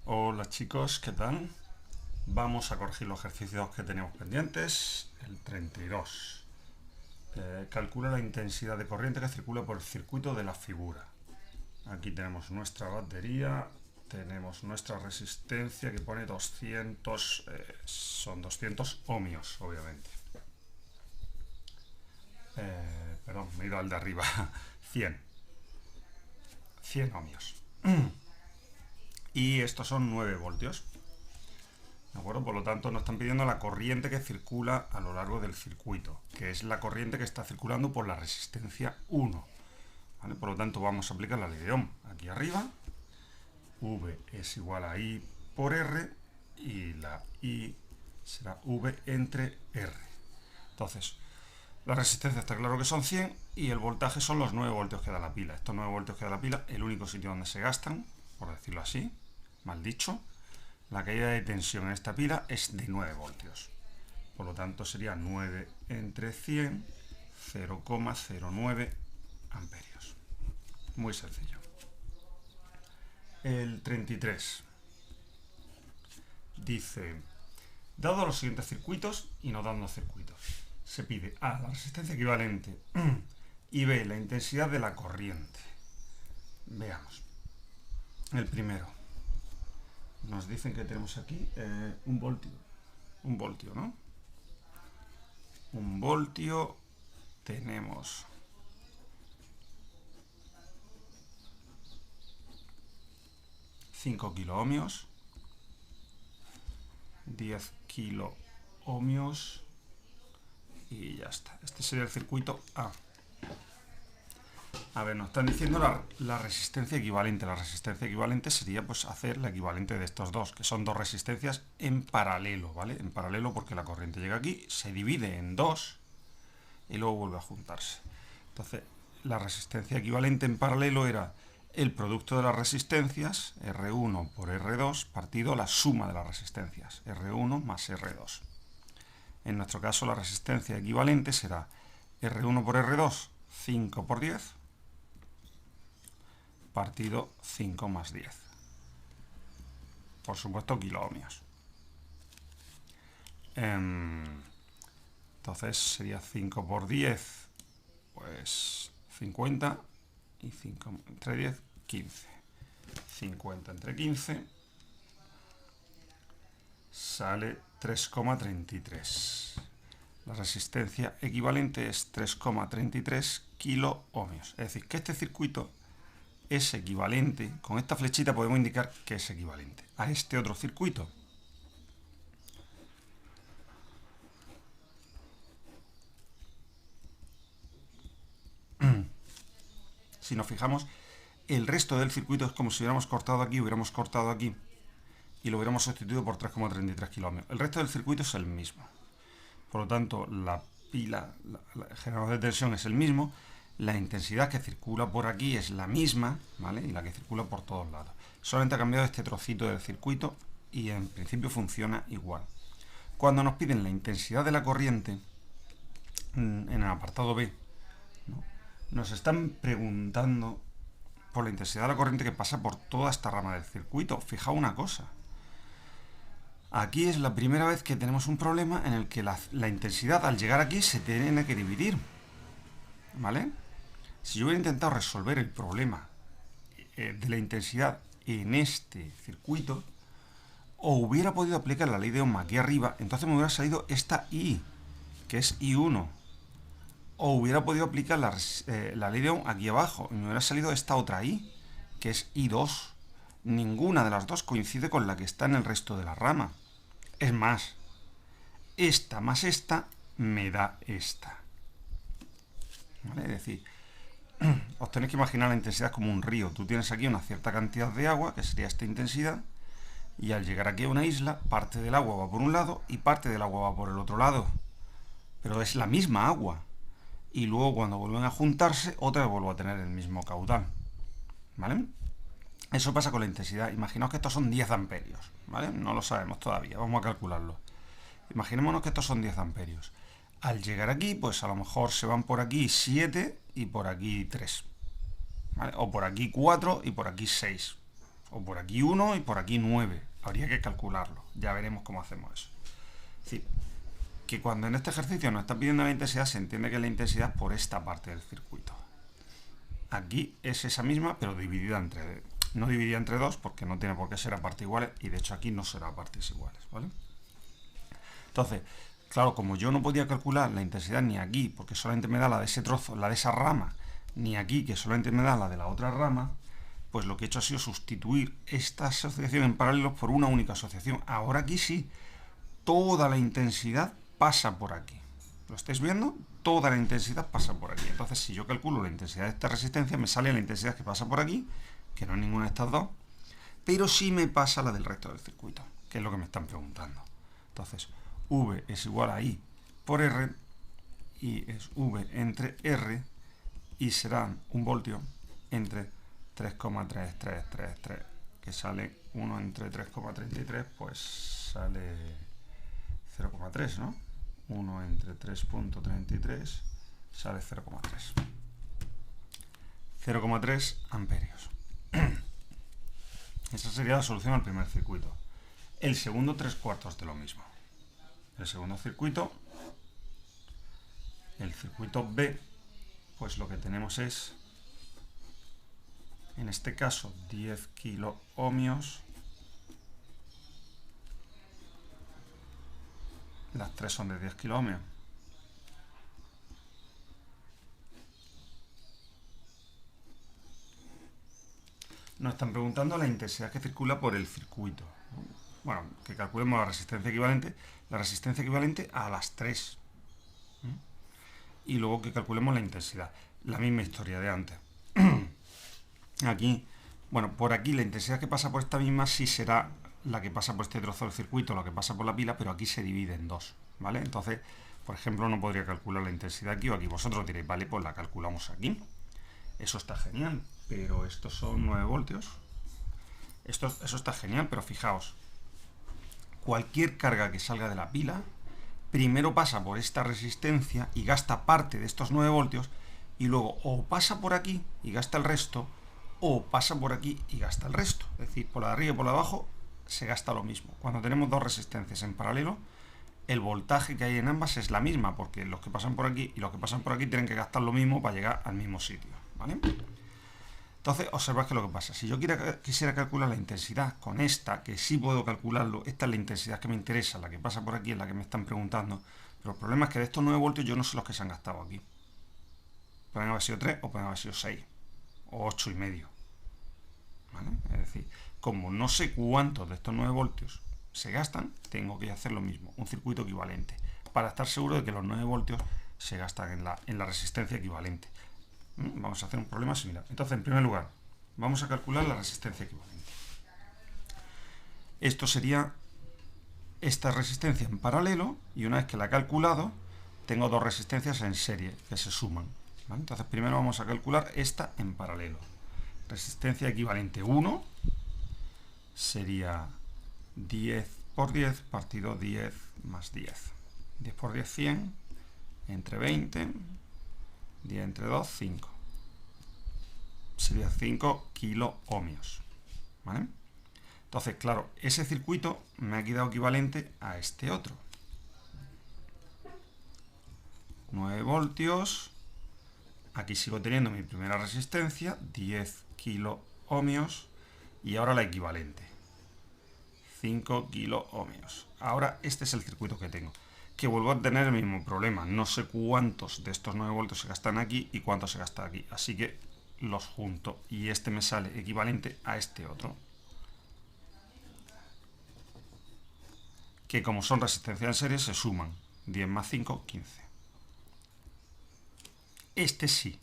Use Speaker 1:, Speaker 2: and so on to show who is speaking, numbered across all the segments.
Speaker 1: Hola chicos, ¿qué tal? Vamos a corregir los ejercicios que teníamos pendientes. El 32. Calcula la intensidad de corriente que circula por el circuito de la figura. Aquí tenemos nuestra batería, tenemos nuestra resistencia que pone 200, son 200 ohmios, obviamente. Perdón, me he ido al de arriba. 100 ohmios. Y estos son 9 voltios. ¿De acuerdo? Por lo tanto, nos están pidiendo la corriente que circula a lo largo del circuito, que es la corriente que está circulando por la resistencia 1. ¿Vale? Por lo tanto, vamos a aplicar la ley de Ohm aquí arriba. V es igual a I por R y la I será V entre R. Entonces, la resistencia está claro que son 100 y el voltaje son los 9 voltios que da la pila. Estos 9 voltios que da la pila, el único sitio donde se gastan, por decirlo así, mal dicho, la caída de tensión en esta pila es de 9 voltios. Por lo tanto sería 9 entre 100, 0,09 amperios. Muy sencillo. El 33 dice, dado los siguientes circuitos y no dando circuitos, se pide A, la resistencia equivalente, y B, la intensidad de la corriente. Veamos. El primero. Nos dicen que tenemos aquí un voltio. Un voltio, ¿no? Un voltio. Tenemos 5 kiloohmios. 10 kiloohmios. Y ya está. Este sería el circuito A. A ver, nos están diciendo la resistencia equivalente. La resistencia equivalente sería pues hacer la equivalente de estos dos, que son dos resistencias en paralelo, ¿vale? En paralelo porque la corriente llega aquí, se divide en dos y luego vuelve a juntarse. Entonces, la resistencia equivalente en paralelo era el producto de las resistencias, R1 por R2, partido la suma de las resistencias, R1 más R2. En nuestro caso, la resistencia equivalente será R1 por R2, 5 por 10, partido 5 más 10. Por supuesto, kiloohmios. Entonces sería 5 por 10, pues 50, y 5 entre 10, 15. 50 entre 15 sale 3,33. La resistencia equivalente es 3,33 kiloohmios. Es decir, que este circuito es equivalente, con esta flechita podemos indicar que es equivalente a este otro circuito. Si nos fijamos, el resto del circuito es como si hubiéramos cortado aquí y lo hubiéramos sustituido por 3,33 kiloohmios. El resto del circuito es el mismo. Por lo tanto, la pila, el generador de tensión es el mismo, la intensidad que circula por aquí es la misma, ¿vale? Y la que circula por todos lados. Solamente ha cambiado este trocito del circuito y en principio funciona igual. Cuando nos piden la intensidad de la corriente, en el apartado B, ¿no?, nos están preguntando por la intensidad de la corriente que pasa por toda esta rama del circuito. Fijaos una cosa. Aquí es la primera vez que tenemos un problema en el que la intensidad al llegar aquí se tiene que dividir. ¿Vale? Si yo hubiera intentado resolver el problema de la intensidad en este circuito, o hubiera podido aplicar la ley de Ohm aquí arriba, entonces me hubiera salido esta I, que es I1. O hubiera podido aplicar la ley de Ohm aquí abajo y me hubiera salido esta otra I, que es I2. Ninguna de las dos coincide con la que está en el resto de la rama. Es más, esta más esta me da esta. ¿Vale? Es decir, os tenéis que imaginar la intensidad como un río. Tú tienes aquí una cierta cantidad de agua, que sería esta intensidad, y al llegar aquí a una isla, parte del agua va por un lado y parte del agua va por el otro lado. Pero es la misma agua. Y luego cuando vuelven a juntarse, otra vez vuelvo a tener el mismo caudal. ¿Vale? Eso pasa con la intensidad. Imaginaos que estos son 10 amperios, ¿vale? No lo sabemos todavía, vamos a calcularlo. Imaginémonos que estos son 10 amperios. Al llegar aquí, pues a lo mejor se van por aquí 7 y por aquí 3. ¿Vale? O por aquí 4 y por aquí 6. O por aquí 1 y por aquí 9. Habría que calcularlo. Ya veremos cómo hacemos eso. Es decir, que cuando en este ejercicio nos está pidiendo la intensidad, se entiende que la intensidad es por esta parte del circuito. Aquí es esa misma, pero dividida entre... No dividida entre 2, porque no tiene por qué ser a partes iguales, y de hecho aquí no será a partes iguales, ¿vale? Entonces, claro, como yo no podía calcular la intensidad ni aquí, porque solamente me da la de ese trozo, la de esa rama, ni aquí, que solamente me da la de la otra rama, pues lo que he hecho ha sido sustituir esta asociación en paralelos por una única asociación. Ahora aquí sí, toda la intensidad pasa por aquí. ¿Lo estáis viendo? Toda la intensidad pasa por aquí. Entonces, si yo calculo la intensidad de esta resistencia, me sale la intensidad que pasa por aquí, que no es ninguna de estas dos, pero sí me pasa la del resto del circuito, que es lo que me están preguntando. Entonces, V es igual a I por R, y es V entre R, y será 1 voltio entre 3,3333, que sale 1 entre 3,33, pues sale 0,3, ¿no? 1 entre 3.33 sale 0,3. 0,3 amperios. Esa sería la solución al primer circuito. El segundo, 3/4 de lo mismo. El segundo circuito, el circuito B, pues lo que tenemos es, en este caso, 10 kiloohmios. Las tres son de 10 kiloohmios. Nos están preguntando la intensidad que circula por el circuito. Bueno, que calculemos la resistencia equivalente a las 3. Y luego que calculemos la intensidad. La misma historia de antes. Aquí, bueno, por aquí la intensidad que pasa por esta misma sí será la que pasa por este trozo del circuito, la que pasa por la pila, pero aquí se divide en dos, ¿vale? Entonces, por ejemplo, no podría calcular la intensidad aquí o aquí. Vosotros diréis, vale, pues la calculamos aquí. Eso está genial, pero estos son 9 voltios. Eso está genial, pero fijaos, cualquier carga que salga de la pila, primero pasa por esta resistencia y gasta parte de estos 9 voltios, y luego o pasa por aquí y gasta el resto, o pasa por aquí y gasta el resto. Es decir, por la de arriba y por la de abajo se gasta lo mismo. Cuando tenemos dos resistencias en paralelo, el voltaje que hay en ambas es la misma, porque los que pasan por aquí y los que pasan por aquí tienen que gastar lo mismo para llegar al mismo sitio, ¿vale? Entonces, observad que lo que pasa. Si yo quisiera calcular la intensidad con esta, que sí puedo calcularlo, esta es la intensidad que me interesa, la que pasa por aquí, es la que me están preguntando, pero el problema es que de estos 9 voltios yo no sé los que se han gastado aquí. Pueden haber sido 3 o pueden haber sido 6 o 8,5. ¿Vale? Es decir, como no sé cuántos de estos 9 voltios se gastan, tengo que hacer lo mismo, un circuito equivalente, para estar seguro de que los 9 voltios se gastan en la resistencia equivalente. Vamos a hacer un problema similar. Entonces, en primer lugar, vamos a calcular la resistencia equivalente. Esto sería esta resistencia en paralelo, y una vez que la he calculado, tengo dos resistencias en serie que se suman, ¿vale? Entonces, primero vamos a calcular esta en paralelo. Resistencia equivalente 1 sería 10 por 10 partido 10 más 10. 10 por 10, 100, entre 20, 10 entre 2, 5. Sería 5 kiloohmios, ¿vale? Entonces, claro, ese circuito me ha quedado equivalente a este otro. 9 voltios. Aquí sigo teniendo mi primera resistencia, 10 kiloohmios, y ahora la equivalente, 5 kiloohmios. Ahora este es el circuito que tengo, que vuelvo a tener el mismo problema. No sé cuántos de estos 9 voltios se gastan aquí y cuántos se gastan aquí, así que los junto y este me sale equivalente a este otro, que como son resistencias en serie se suman. 10 más 5, 15. Este sí.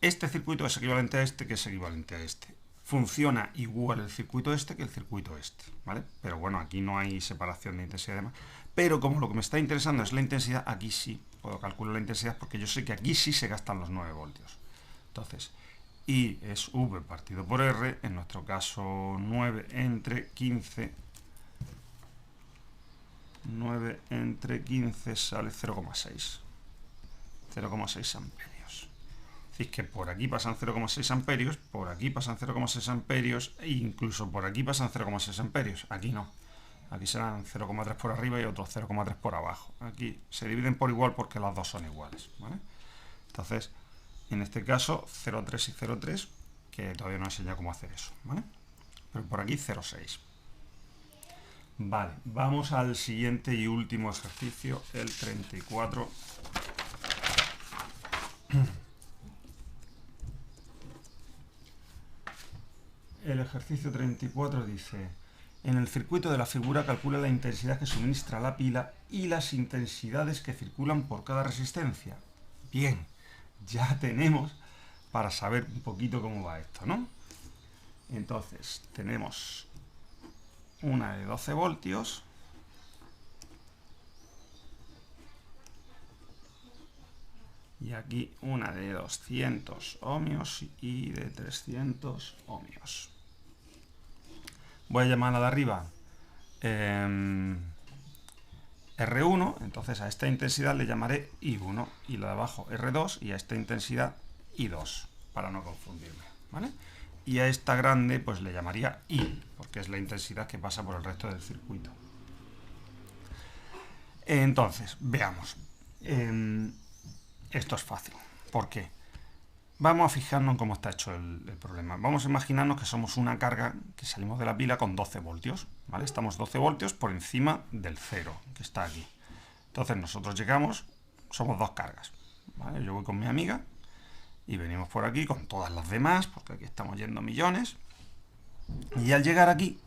Speaker 1: Este circuito es equivalente a este, que es equivalente a este. Funciona igual el circuito este que el circuito este, ¿vale? Pero bueno, aquí no hay separación de intensidad y demás. Pero como lo que me está interesando es la intensidad, aquí sí puedo calcular la intensidad, porque yo sé que aquí sí se gastan los 9 voltios. Entonces, I es V partido por R, en nuestro caso 9 entre 15. 9 entre 15 sale 0,6. 0,6 amperios. Es decir, que por aquí pasan 0,6 amperios, por aquí pasan 0,6 amperios e incluso por aquí pasan 0,6 amperios. Aquí no. Aquí serán 0,3 por arriba y otros 0,3 por abajo. Aquí se dividen por igual porque las dos son iguales, ¿vale? Entonces, en este caso, 0,3 y 0,3, que todavía no he enseñado cómo hacer eso, ¿vale? Pero por aquí 0,6. Vale, vamos al siguiente y último ejercicio, el 34. El ejercicio 34 dice: en el circuito de la figura calcula la intensidad que suministra la pila y las intensidades que circulan por cada resistencia. Bien, ya tenemos para saber un poquito cómo va esto, ¿no? Entonces, tenemos una de 12 voltios y aquí una de 200 ohmios y de 300 ohmios. Voy a llamar a la de arriba R1, entonces a esta intensidad le llamaré I1 y la de abajo R2 y a esta intensidad I2, para no confundirme, ¿vale? Y a esta grande pues le llamaría I, porque es la intensidad que pasa por el resto del circuito. Entonces, veamos. Esto es fácil. ¿Por qué? Vamos a fijarnos en cómo está hecho el problema. Vamos a imaginarnos que somos una carga que salimos de la pila con 12 voltios, ¿vale? Estamos 12 voltios por encima del cero, que está aquí. Entonces nosotros llegamos, somos dos cargas, ¿vale? Yo voy con mi amiga y venimos por aquí con todas las demás, porque aquí estamos yendo millones. Y al llegar aquí,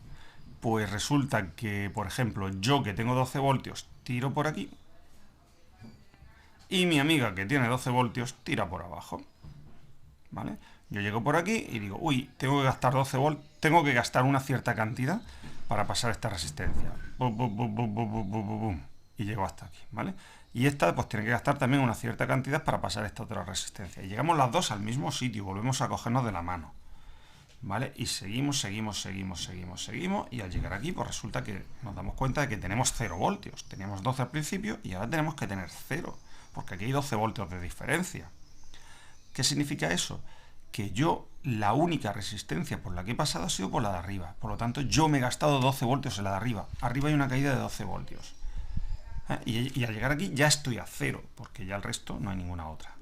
Speaker 1: pues resulta que, por ejemplo, yo que tengo 12 voltios, tiro por aquí. Y mi amiga que tiene 12 voltios, tira por abajo. ¿Vale? Yo llego por aquí y digo, uy, tengo que gastar 12 voltios, tengo que gastar una cierta cantidad para pasar esta resistencia. Bum, bum, bum, bum, bum, bum, bum, bum, y llego hasta aquí, ¿vale? Y esta pues tiene que gastar también una cierta cantidad para pasar esta otra resistencia. Y llegamos las dos al mismo sitio, volvemos a cogernos de la mano, ¿vale? Y seguimos, y al llegar aquí pues resulta que nos damos cuenta de que tenemos 0 voltios. Teníamos 12 al principio y ahora tenemos que tener 0, porque aquí hay 12 voltios de diferencia. ¿Qué significa eso? Que yo, la única resistencia por la que he pasado ha sido por la de arriba. Por lo tanto, yo me he gastado 12 voltios en la de arriba. Arriba hay una caída de 12 voltios. Y al llegar aquí ya estoy a 0, porque ya el resto no hay ninguna otra.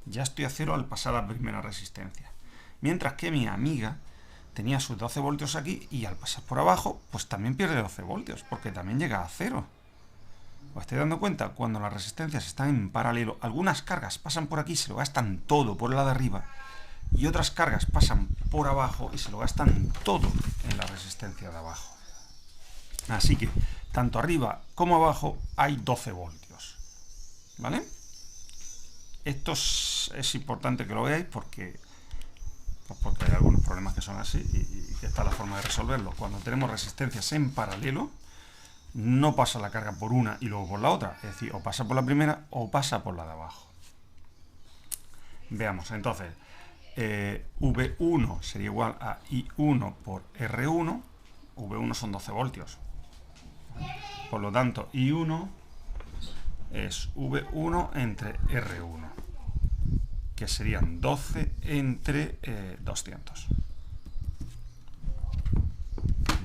Speaker 1: Ya estoy a 0 al pasar a la primera resistencia. Mientras que mi amiga tenía sus 12 voltios aquí y al pasar por abajo, pues también pierde 12 voltios, porque también llega a 0. ¿Os estáis dando cuenta? Cuando las resistencias están en paralelo, algunas cargas pasan por aquí y se lo gastan todo por la de arriba, y otras cargas pasan por abajo y se lo gastan todo en la resistencia de abajo. Así que, tanto arriba como abajo hay 12 voltios. ¿Vale? Esto es importante que lo veáis porque hay algunos problemas que son así y que esta es la forma de resolverlo. Cuando tenemos resistencias en paralelo, no pasa la carga por una y luego por la otra, es decir, o pasa por la primera o pasa por la de abajo. Veamos, entonces, V1 sería igual a I1 por R1, V1 son 12 voltios, por lo tanto, I1 es V1 entre R1, que serían 12 entre 200.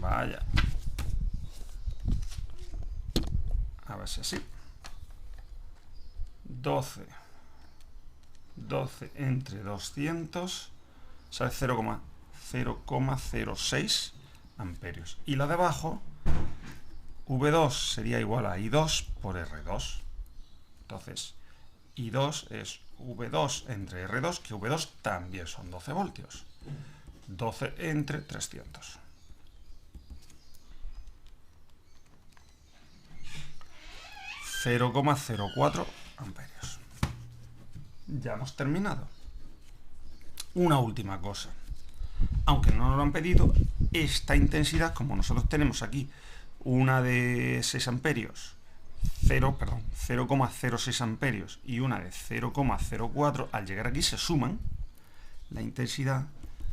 Speaker 1: Vaya. A ver si así. 12 entre 200 sale 0,06 amperios. Y la de abajo, V2 sería igual a I2 por R2. Entonces, I2 es V2 entre R2, que V2 también son 12 voltios. 12 entre 300. 0,04 amperios. Ya hemos terminado. Una última cosa. Aunque no nos lo han pedido, esta intensidad, como nosotros tenemos aquí una de 6 amperios, 0,06 amperios y una de 0,04, al llegar aquí se suman, la intensidad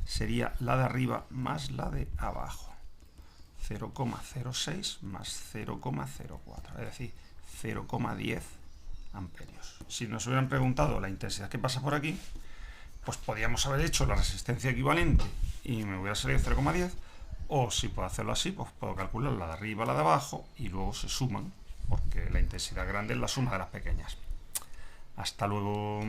Speaker 1: sería la de arriba más la de abajo. 0,06 más 0,04, es decir, 0,10 amperios. Si nos hubieran preguntado la intensidad que pasa por aquí, pues podíamos haber hecho la resistencia equivalente y me hubiera salido 0,10, o si puedo hacerlo así, pues puedo calcular la de arriba, la de abajo, y luego se suman, porque la intensidad grande es la suma de las pequeñas. Hasta luego.